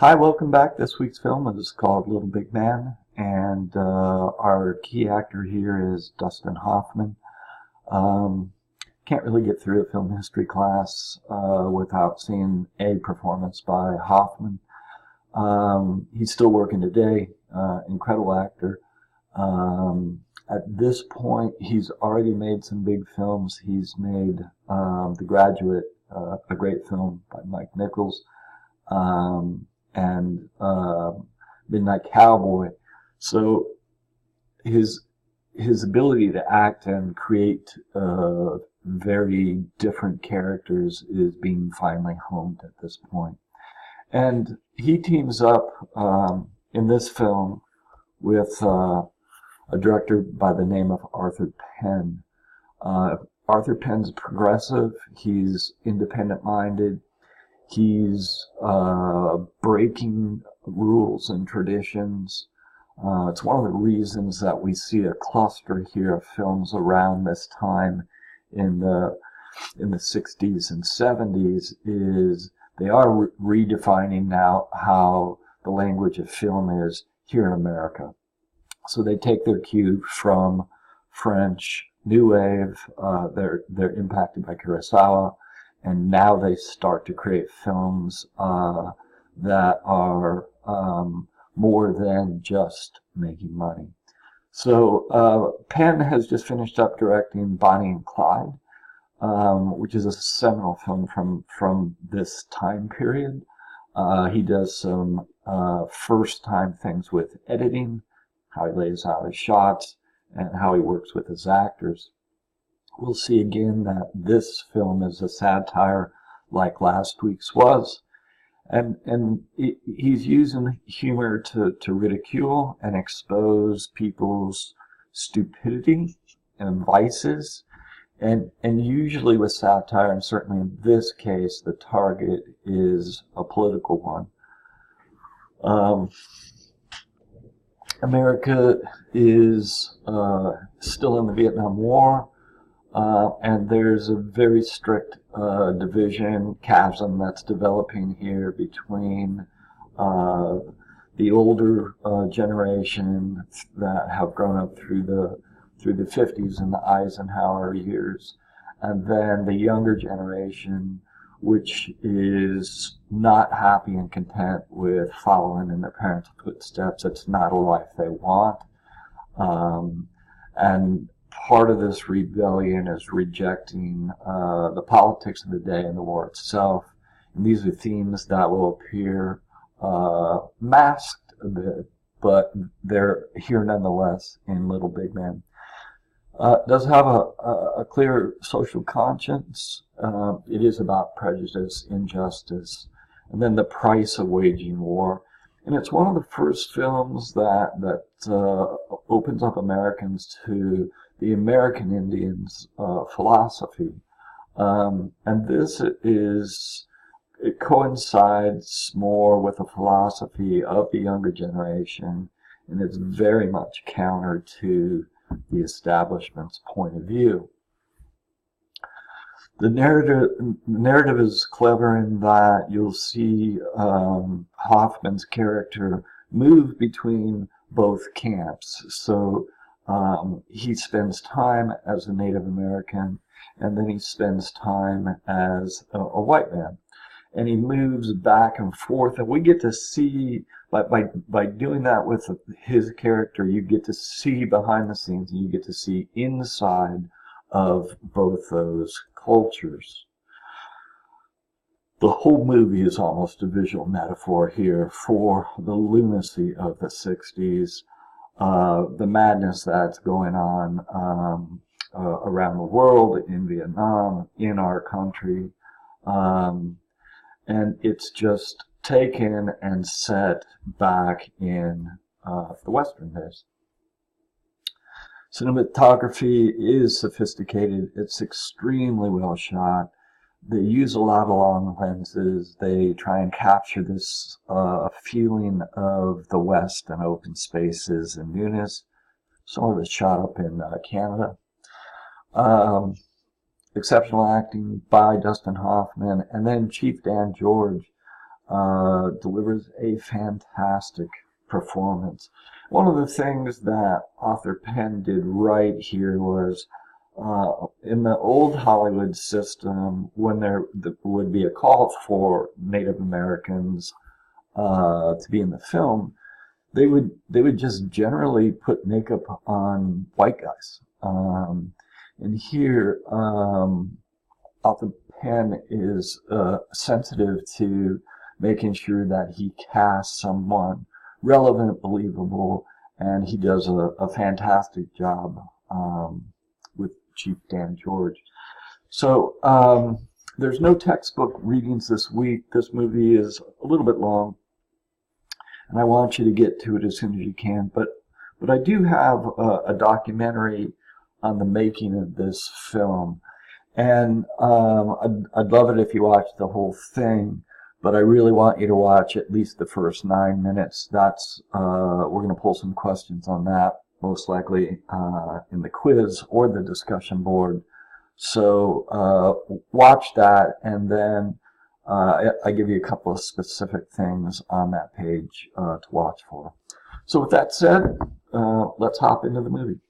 Hi, welcome back. This week's film is called Little Big Man, and our key actor here is Dustin Hoffman. Can't really get through a film history class without seeing a performance by Hoffman. He's still working today, incredible actor. At this point, he's already made some big films. He's made The Graduate, a great film by Mike Nichols, and Midnight Cowboy. So his ability to act and create very different characters is being finally honed at this point. And he teams up in this film with a director by the name of Arthur Penn. Arthur Penn's progressive. He's independent-minded. He's breaking rules and traditions. It's one of the reasons that we see a cluster here of films around this time in the 60s and 70s is they are redefining now how the language of film is here in America. So they take their cue from French New Wave. They're impacted by Kurosawa. And now they start to create films that are more than just making money. So Penn has just finished up directing Bonnie and Clyde, which is a seminal film from this time period. He does some first-time things with editing, how he lays out his shots, and how he works with his actors. We'll see again that this film is a satire like last week's was. And he's using humor to ridicule and expose people's stupidity and vices. And usually with satire, and certainly in this case, the target is a political one. America is still in the Vietnam War. And there's a very strict chasm that's developing here between the older generation that have grown up through the 50s and the Eisenhower years, and then the younger generation, which is not happy and content with following in their parents' footsteps. It's not a life they want, and part of this rebellion is rejecting the politics of the day and the war itself. And these are themes that will appear masked a bit, but they're here nonetheless in Little Big Man. It does have a clear social conscience. It is about prejudice, injustice, and then the price of waging war. And it's one of the first films that opens up Americans to the American Indians' philosophy. And this it coincides more with the philosophy of the younger generation, and it's very much counter to the establishment's point of view. The narrative is clever in that you'll see Hoffman's character move between both camps. So he spends time as a Native American, and then he spends time as a white man. And he moves back and forth, and we get to see, by doing that with his character, you get to see behind the scenes, and you get to see inside of both those cultures. The whole movie is almost a visual metaphor here for the lunacy of the 60s. The madness that's going on around the world, in Vietnam, in our country, and it's just taken and set back in the Western days. Cinematography is sophisticated. It's extremely well shot. They use a lot of long lenses. They try and capture this feeling of the West and open spaces and newness. Some of it's shot up in Canada. Exceptional acting by Dustin Hoffman, and then Chief Dan George delivers a fantastic performance. One of the things that Arthur Penn did right here was, in the old Hollywood system, when there would be a call for Native Americans to be in the film, they would just generally put makeup on white guys. And here, Arthur Penn is sensitive to making sure that he casts someone relevant, believable, and he does a fantastic job with Chief Dan George. So there's no textbook readings this week. This movie is a little bit long, and I want you to get to it as soon as you can. But I do have a documentary on the making of this film, and I'd love it if you watched the whole thing. But I really want you to watch at least the first 9 minutes. That's we're going to pull some questions on that, most likely in the quiz or the discussion board. So watch that, and then I give you a couple of specific things on that page to watch for. So with that said, let's hop into the movie.